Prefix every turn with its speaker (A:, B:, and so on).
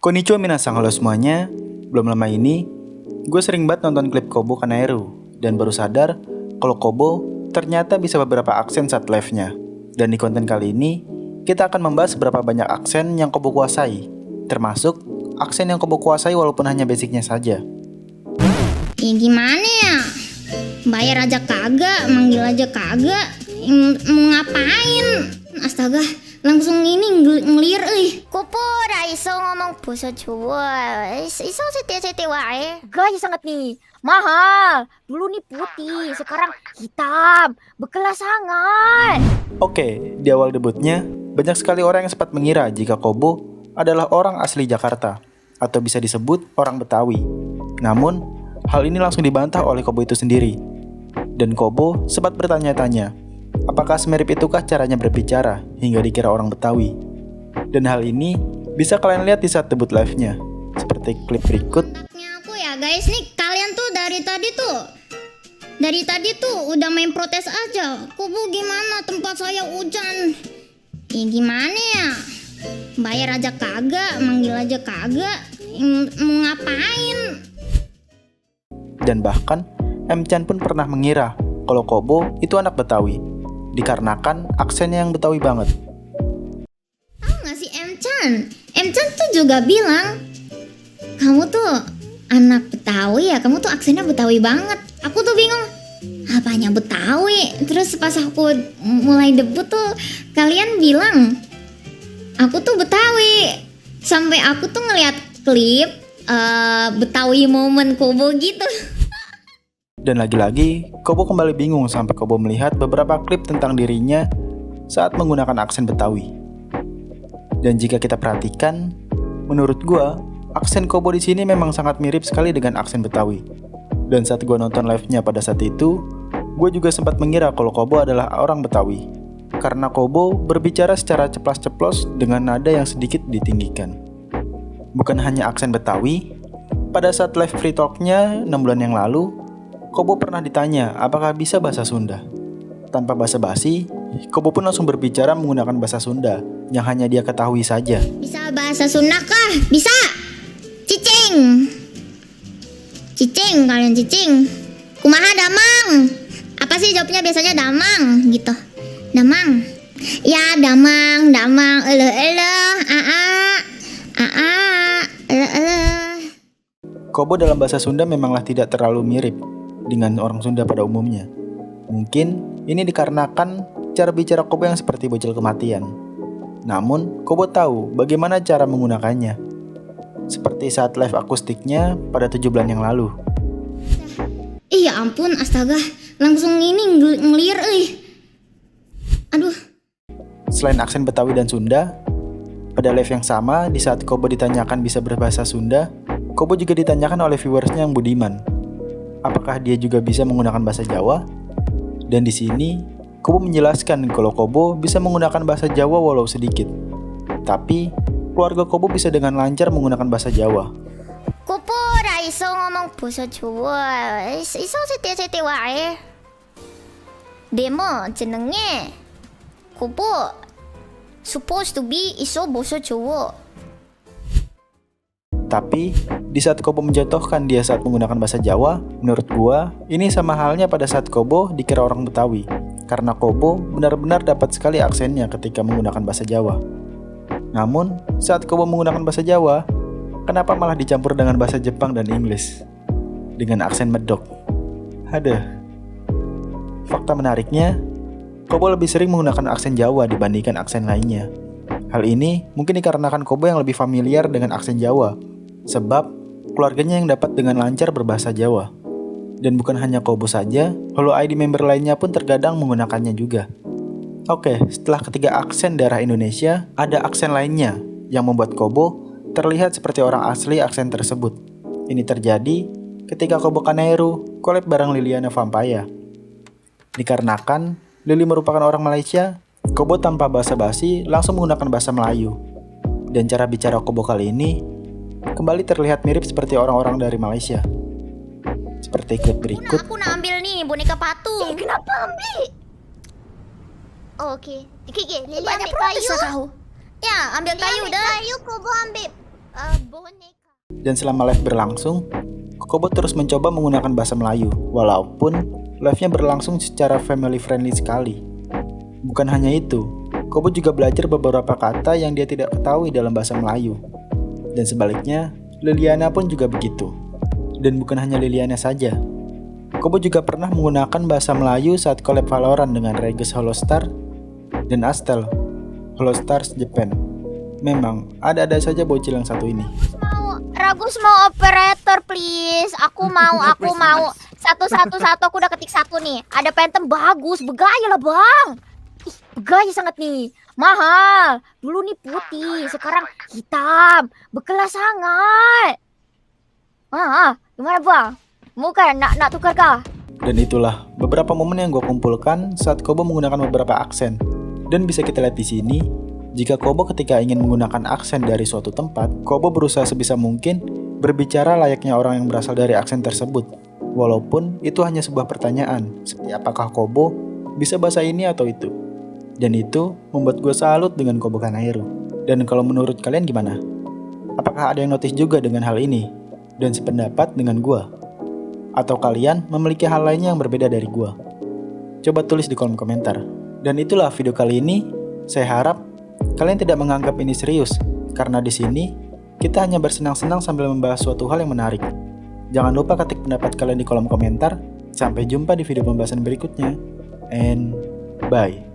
A: Konnichiwa minasang, halo semuanya. Belum lama ini, gue sering banget nonton klip Kobo Kanairu dan baru sadar kalau Kobo ternyata bisa beberapa aksen saat live-nya. Dan di konten kali ini, kita akan membahas berapa banyak aksen yang Kobo kuasai, termasuk aksen yang Kobo kuasai walaupun hanya basicnya saja.
B: Ya gimana ya? Bayar aja kagak, manggil aja kagak. Mau ngapain? Astaga, langsung ini ngelir
C: Kopo dah iso ngomong bahasa Jawa. Iso setiap wae.
D: Gaya sangat nih, mahal. Dulu nih putih, sekarang hitam. Bekelas sangat.
A: Oke, di awal debutnya, banyak sekali orang yang sempat mengira jika Kobo adalah orang asli Jakarta, atau bisa disebut orang Betawi. Namun, hal ini langsung dibantah oleh Kobo itu sendiri. Dan Kobo sempat bertanya-tanya, apakah semirip itukah caranya berbicara hingga dikira orang Betawi? Dan hal ini bisa kalian lihat di saat debut live-nya, seperti klip berikut.
B: kontaknya aku ya guys, nih kalian tuh dari tadi tuh udah main protes aja. Kobo gimana, tempat saya hujan. Ya gimana ya? Bayar aja kagak, manggil aja kagak. Mau ngapain?
A: Dan bahkan M-chan pun pernah mengira kalau Kobo itu anak Betawi, dikarenakan aksennya yang Betawi banget.
B: Tahu gak sih M-chan? M-chan tuh juga bilang, kamu tuh anak Betawi ya, kamu tuh aksennya Betawi banget. Aku tuh bingung, apanya Betawi? Terus pas aku mulai debut tuh, kalian bilang aku tuh Betawi. Sampai aku tuh ngeliat klip Betawi momen Kobo gitu.
A: Dan lagi-lagi, Kobo kembali bingung sampai Kobo melihat beberapa klip tentang dirinya saat menggunakan aksen Betawi. Dan jika kita perhatikan, menurut gua, aksen Kobo di sini memang sangat mirip sekali dengan aksen Betawi. Dan saat gua nonton live-nya pada saat itu, gue juga sempat mengira kalau Kobo adalah orang Betawi. Karena Kobo berbicara secara ceplas-ceplos dengan nada yang sedikit ditinggikan. Bukan hanya aksen Betawi, pada saat live free talk-nya 6 bulan yang lalu, Kobo pernah ditanya apakah bisa bahasa Sunda. Tanpa basa-basi, Kobo pun langsung berbicara menggunakan bahasa Sunda yang hanya dia ketahui saja.
B: Bisa bahasa Sunda kah? Bisa. Cicing. Cicing, kalian cicing. Kumaha damang? Apa sih jawabnya biasanya damang gitu. Damang. Ya damang,
A: Kobo dalam bahasa Sunda memanglah tidak terlalu mirip dengan orang Sunda pada umumnya. Mungkin ini dikarenakan cara bicara Kobo yang seperti bocil kematian. Namun, Kobo tahu bagaimana cara menggunakannya. Seperti saat live akustiknya pada 7 bulan yang lalu.
B: Iya ampun, astaga. Langsung ini ngelir Aduh.
A: Selain aksen Betawi dan Sunda, pada live yang sama di saat Kobo ditanyakan bisa berbahasa Sunda, Kobo juga ditanyakan oleh viewersnya yang budiman, apakah dia juga bisa menggunakan bahasa Jawa? Dan di sini, Kobo menjelaskan kalau Kobo bisa menggunakan bahasa Jawa walau sedikit. Tapi, keluarga Kobo bisa dengan lancar menggunakan bahasa Jawa.
C: Kopo dah iso ngomong bahasa Jawa. Iso setiap wae. Demo jenenge Kopo supposed to be iso bahasa Jawa.
A: Tapi, di saat Kobo menjatuhkan dia saat menggunakan bahasa Jawa, menurut gua, ini sama halnya pada saat Kobo dikira orang Betawi. Karena Kobo benar-benar dapat sekali aksennya ketika menggunakan bahasa Jawa. Namun, saat Kobo menggunakan bahasa Jawa, kenapa malah dicampur dengan bahasa Jepang dan Inggris? Dengan aksen medok. Aduh. Fakta menariknya, Kobo lebih sering menggunakan aksen Jawa dibandingkan aksen lainnya. Hal ini mungkin dikarenakan Kobo yang lebih familiar dengan aksen Jawa, sebab keluarganya yang dapat dengan lancar berbahasa Jawa. Dan bukan hanya Kobo saja, Holo ID member lainnya pun terkadang menggunakannya juga. Oke, setelah ketiga aksen daerah Indonesia, ada aksen lainnya yang membuat Kobo terlihat seperti orang asli aksen tersebut. Ini terjadi ketika Kobo Kanairu collab bareng Liliana Vampaya. Dikarenakan Lili merupakan orang Malaysia, Kobo tanpa basa-basi langsung menggunakan bahasa Melayu. Dan cara bicara Kobo kali ini kembali terlihat mirip seperti orang-orang dari Malaysia. Seperti klip berikut.
C: Aku nak ambil nih boneka patung.
D: Kenapa ambil?
C: Oh, okey. Lili
D: Banyak
C: ambil
D: protes
C: kayu.
D: lah kau.
C: Ya, ambil kayu dah.
D: Kayu Kobo ambil
C: boneka.
A: Dan selama live berlangsung, Kobo terus mencoba menggunakan bahasa Melayu, walaupun live-nya berlangsung secara family friendly sekali. Bukan hanya itu, Kobo juga belajar beberapa kata yang dia tidak ketahui dalam bahasa Melayu. Dan sebaliknya, Liliana pun juga begitu. Dan bukan hanya Liliana saja. Kobo juga pernah menggunakan bahasa Melayu saat collab Valorant dengan Regis Holostar dan Astel, Holostars Japan. Memang, ada-ada saja bocil yang satu ini.
D: Ragus mau operator please. Aku mau. Satu aku udah ketik satu nih. Ada Phantom bagus, begaya lah bang. Ih, begaya sangat nih. Mahal. Dulu nih putih, sekarang hitam. Berkelas sangat. Gimana bang? Mau kan nak tukar kah?
A: Dan itulah beberapa momen yang gue kumpulkan saat Kobo menggunakan beberapa aksen. Dan bisa kita lihat di sini, jika Kobo ketika ingin menggunakan aksen dari suatu tempat, Kobo berusaha sebisa mungkin berbicara layaknya orang yang berasal dari aksen tersebut. Walaupun itu hanya sebuah pertanyaan, seperti apakah Kobo bisa bahasa ini atau itu. Dan itu membuat gue salut dengan Kobo Kanairu. Dan kalau menurut kalian gimana? Apakah ada yang notice juga dengan hal ini? Dan sependapat dengan gue? Atau kalian memiliki hal lainnya yang berbeda dari gue? Coba tulis di kolom komentar. Dan itulah video kali ini. Saya harap kalian tidak menganggap ini serius, karena di sini kita hanya bersenang-senang sambil membahas suatu hal yang menarik. Jangan lupa ketik pendapat kalian di kolom komentar. Sampai jumpa di video pembahasan berikutnya. And bye.